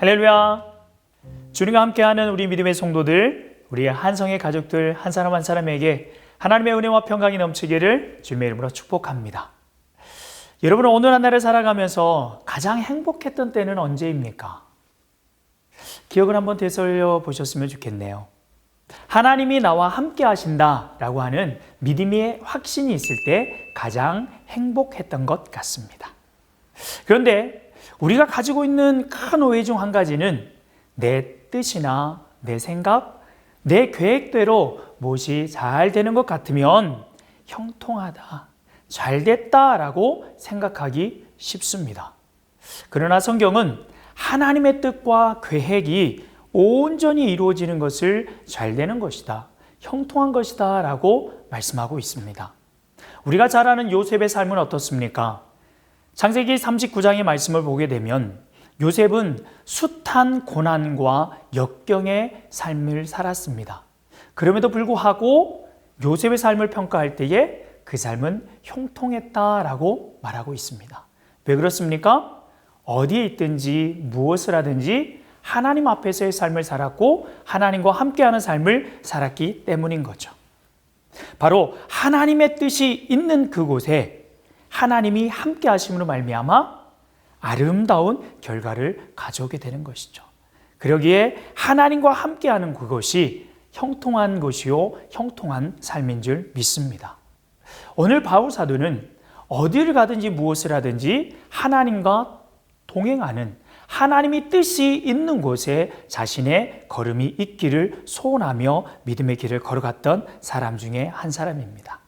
할렐루야! 주님과 함께하는 우리 믿음의 성도들, 우리의 한성의 가족들 한 사람 한 사람에게 하나님의 은혜와 평강이 넘치기를 주님의 이름으로 축복합니다. 여러분, 오늘 한 날을 살아가면서 가장 행복했던 때는 언제입니까? 기억을 한번 되살려 보셨으면 좋겠네요. 하나님이 나와 함께 하신다라고 하는 믿음의 확신이 있을 때 가장 행복했던 것 같습니다. 그런데 우리가 가지고 있는 큰 오해 중 한 가지는 내 뜻이나 내 생각, 내 계획대로 무엇이 잘 되는 것 같으면 형통하다, 잘 됐다라고 생각하기 쉽습니다. 그러나 성경은 하나님의 뜻과 계획이 온전히 이루어지는 것을 잘 되는 것이다, 형통한 것이다 라고 말씀하고 있습니다. 우리가 잘 아는 요셉의 삶은 어떻습니까? 창세기 39장의 말씀을 보게 되면 요셉은 숱한 고난과 역경의 삶을 살았습니다. 그럼에도 불구하고 요셉의 삶을 평가할 때에 그 삶은 형통했다라고 말하고 있습니다. 왜 그렇습니까? 어디에 있든지 무엇을 하든지 하나님 앞에서의 삶을 살았고 하나님과 함께하는 삶을 살았기 때문인 거죠. 바로 하나님의 뜻이 있는 그곳에 하나님이 함께 하심으로 말미암아 아름다운 결과를 가져오게 되는 것이죠. 그러기에 하나님과 함께하는 그것이 형통한 것이요 형통한 삶인 줄 믿습니다. 오늘 바울 사도는 어디를 가든지 무엇을 하든지 하나님과 동행하는, 하나님이 뜻이 있는 곳에 자신의 걸음이 있기를 소원하며 믿음의 길을 걸어갔던 사람 중에 한 사람입니다.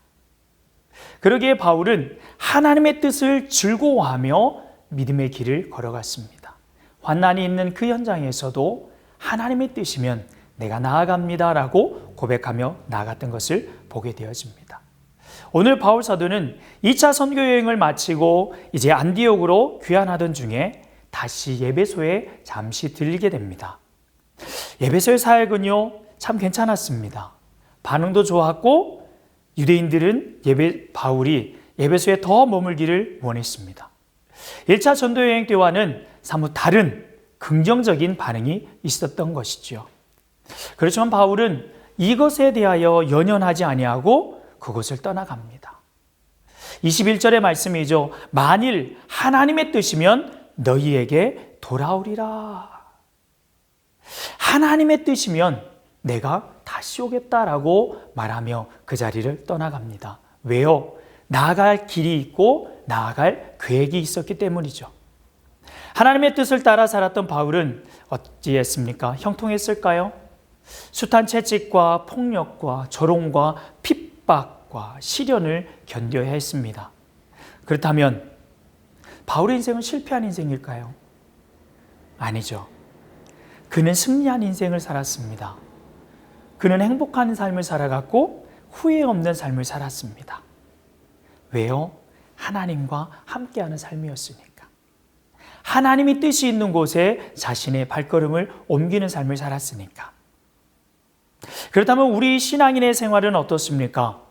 그러기에 바울은 하나님의 뜻을 즐거워하며 믿음의 길을 걸어갔습니다. 환난이 있는 그 현장에서도 하나님의 뜻이면 내가 나아갑니다 라고 고백하며 나아갔던 것을 보게 되어집니다. 오늘 바울 사도는 2차 선교 여행을 마치고 이제 안디옥으로 귀환하던 중에 다시 예배소에 잠시 들리게 됩니다. 예배소의 사역은요 참 괜찮았습니다. 반응도 좋았고 유대인들은 바울이 예배소에 더 머물기를 원했습니다. 1차 전도 여행 때와는 사뭇 다른 긍정적인 반응이 있었던 것이죠. 그렇지만 바울은 이것에 대하여 연연하지 아니하고 그곳을 떠나갑니다. 21절의 말씀이죠. 만일 하나님의 뜻이면 너희에게 돌아오리라. 하나님의 뜻이면 내가 다시 오겠다라고 말하며 그 자리를 떠나갑니다. 왜요? 나아갈 길이 있고 나아갈 계획이 있었기 때문이죠. 하나님의 뜻을 따라 살았던 바울은 어찌했습니까? 형통했을까요? 숱한 채찍과 폭력과 조롱과 핍박과 시련을 견뎌야 했습니다. 그렇다면 바울의 인생은 실패한 인생일까요? 아니죠. 그는 승리한 인생을 살았습니다. 그는 행복한 삶을 살아갔고 후회 없는 삶을 살았습니다. 왜요? 하나님과 함께하는 삶이었으니까. 하나님이 뜻이 있는 곳에 자신의 발걸음을 옮기는 삶을 살았으니까. 그렇다면 우리 신앙인의 생활은 어떻습니까?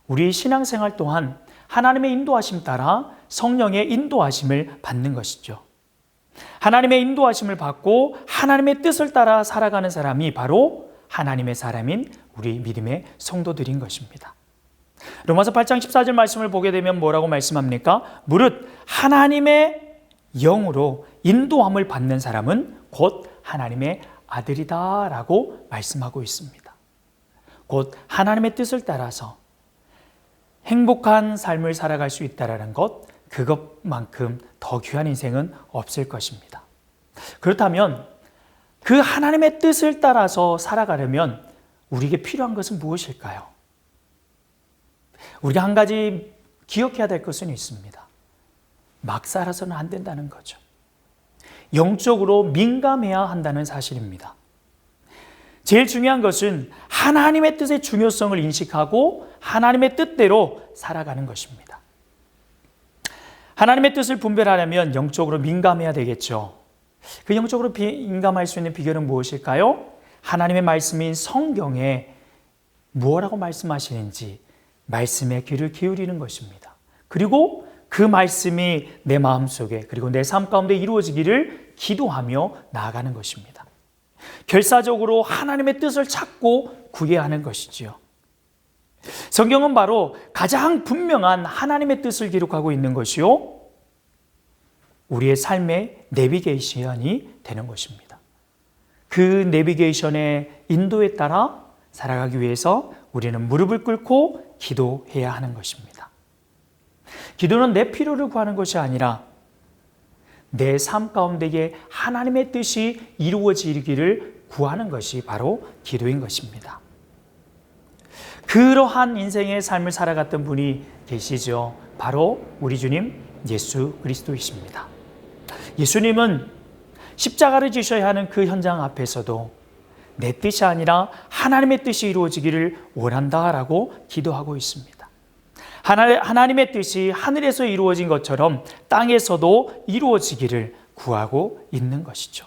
우리 신앙생활 또한 하나님의 인도하심 따라 성령의 인도하심을 받는 것이죠. 하나님의 인도하심을 받고 하나님의 뜻을 따라 살아가는 사람이 바로 하나님의 사람인 우리 믿음의 성도들인 것입니다. 로마서 8장 14절 말씀을 보게 되면 뭐라고 말씀합니까? 무릇 하나님의 영으로 인도함을 받는 사람은 곧 하나님의 아들이다 라고 말씀하고 있습니다. 곧 하나님의 뜻을 따라서 행복한 삶을 살아갈 수 있다는 것, 그것만큼 더 귀한 인생은 없을 것입니다. 그렇다면 그 하나님의 뜻을 따라서 살아가려면 우리에게 필요한 것은 무엇일까요? 우리가 한 가지 기억해야 될 것은 있습니다. 막 살아서는 안 된다는 거죠. 영적으로 민감해야 한다는 사실입니다. 제일 중요한 것은 하나님의 뜻의 중요성을 인식하고 하나님의 뜻대로 살아가는 것입니다. 하나님의 뜻을 분별하려면 영적으로 민감해야 되겠죠. 그 영적으로 민감할 수 있는 비결은 무엇일까요? 하나님의 말씀인 성경에 무엇라고 말씀하시는지 말씀에 귀를 기울이는 것입니다. 그리고 그 말씀이 내 마음속에 그리고 내 삶 가운데 이루어지기를 기도하며 나아가는 것입니다. 결사적으로 하나님의 뜻을 찾고 구해야 하는 것이지요. 성경은 바로 가장 분명한 하나님의 뜻을 기록하고 있는 것이요, 우리의 삶의 내비게이션이 되는 것입니다. 그 내비게이션의 인도에 따라 살아가기 위해서 우리는 무릎을 꿇고 기도해야 하는 것입니다. 기도는 내 필요를 구하는 것이 아니라 내 삶 가운데에 하나님의 뜻이 이루어지기를 구하는 것이 바로 기도인 것입니다. 그러한 인생의 삶을 살아갔던 분이 계시죠. 바로 우리 주님 예수 그리스도이십니다. 예수님은 십자가를 지셔야 하는 그 현장 앞에서도 내 뜻이 아니라 하나님의 뜻이 이루어지기를 원한다라고 기도하고 있습니다. 하나님의 뜻이 하늘에서 이루어진 것처럼 땅에서도 이루어지기를 구하고 있는 것이죠.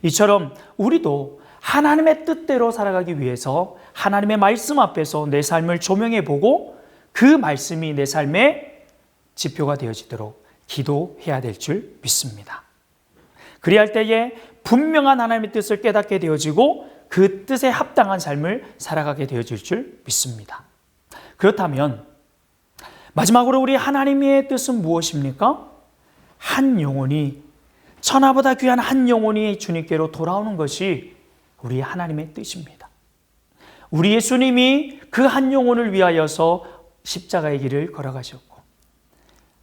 이처럼 우리도 하나님의 뜻대로 살아가기 위해서 하나님의 말씀 앞에서 내 삶을 조명해 보고 그 말씀이 내 삶의 지표가 되어지도록 기도해야 될 줄 믿습니다. 그리할 때에 분명한 하나님의 뜻을 깨닫게 되어지고 그 뜻에 합당한 삶을 살아가게 되어질 줄 믿습니다. 그렇다면 마지막으로 우리 하나님의 뜻은 무엇입니까? 한 영혼이, 천하보다 귀한 한 영혼이 주님께로 돌아오는 것이 우리 하나님의 뜻입니다. 우리 예수님이 그 한 영혼을 위하여서 십자가의 길을 걸어가셨고,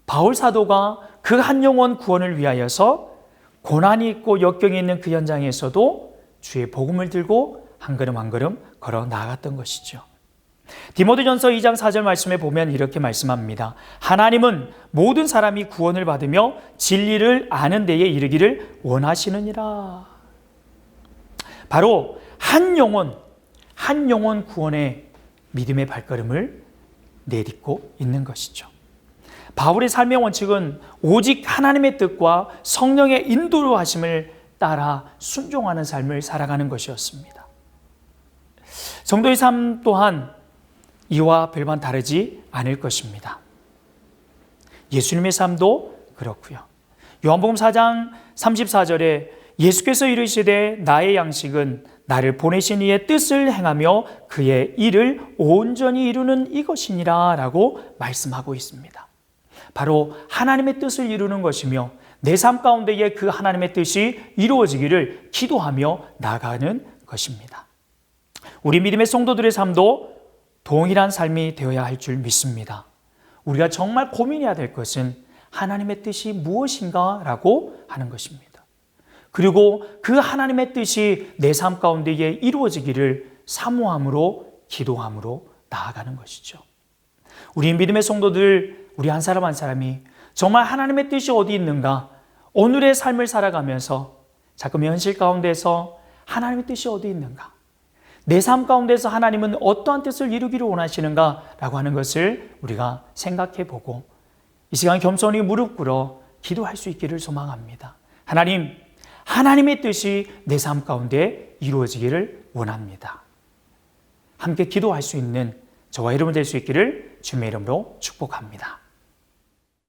바울 사도가 그 한 영혼 구원을 위하여서 고난이 있고 역경이 있는 그 현장에서도 주의 복음을 들고 한 걸음 한 걸음 걸어 나아갔던 것이죠. 디모데전서 2장 4절 말씀에 보면 이렇게 말씀합니다. 하나님은 모든 사람이 구원을 받으며 진리를 아는 데에 이르기를 원하시느니라. 바로 한 영혼 구원의 믿음의 발걸음을 내딛고 있는 것이죠. 바울의 삶의 원칙은 오직 하나님의 뜻과 성령의 인도로 하심을 따라 순종하는 삶을 살아가는 것이었습니다. 성도의 삶 또한 이와 별반 다르지 않을 것입니다. 예수님의 삶도 그렇고요. 요한복음 4장 34절에 예수께서 이르시되 나의 양식은 나를 보내신 이의 뜻을 행하며 그의 일을 온전히 이루는 이것이니라 라고 말씀하고 있습니다. 바로 하나님의 뜻을 이루는 것이며 내 삶 가운데에 그 하나님의 뜻이 이루어지기를 기도하며 나아가는 것입니다. 우리 믿음의 성도들의 삶도 동일한 삶이 되어야 할 줄 믿습니다. 우리가 정말 고민해야 될 것은 하나님의 뜻이 무엇인가 라고 하는 것입니다. 그리고 그 하나님의 뜻이 내 삶 가운데에 이루어지기를 사모함으로 기도함으로 나아가는 것이죠. 우리 믿음의 성도들, 우리 한 사람 한 사람이 정말 하나님의 뜻이 어디 있는가, 오늘의 삶을 살아가면서 자꾸 현실 가운데서 하나님의 뜻이 어디 있는가, 내 삶 가운데서 하나님은 어떠한 뜻을 이루기를 원하시는가 라고 하는 것을 우리가 생각해 보고 이 시간 겸손히 무릎 꿇어 기도할 수 있기를 소망합니다. 하나님, 하나님의 뜻이 내 삶 가운데 이루어지기를 원합니다. 함께 기도할 수 있는 저와 여러분 될 수 있기를 주님의 이름으로 축복합니다.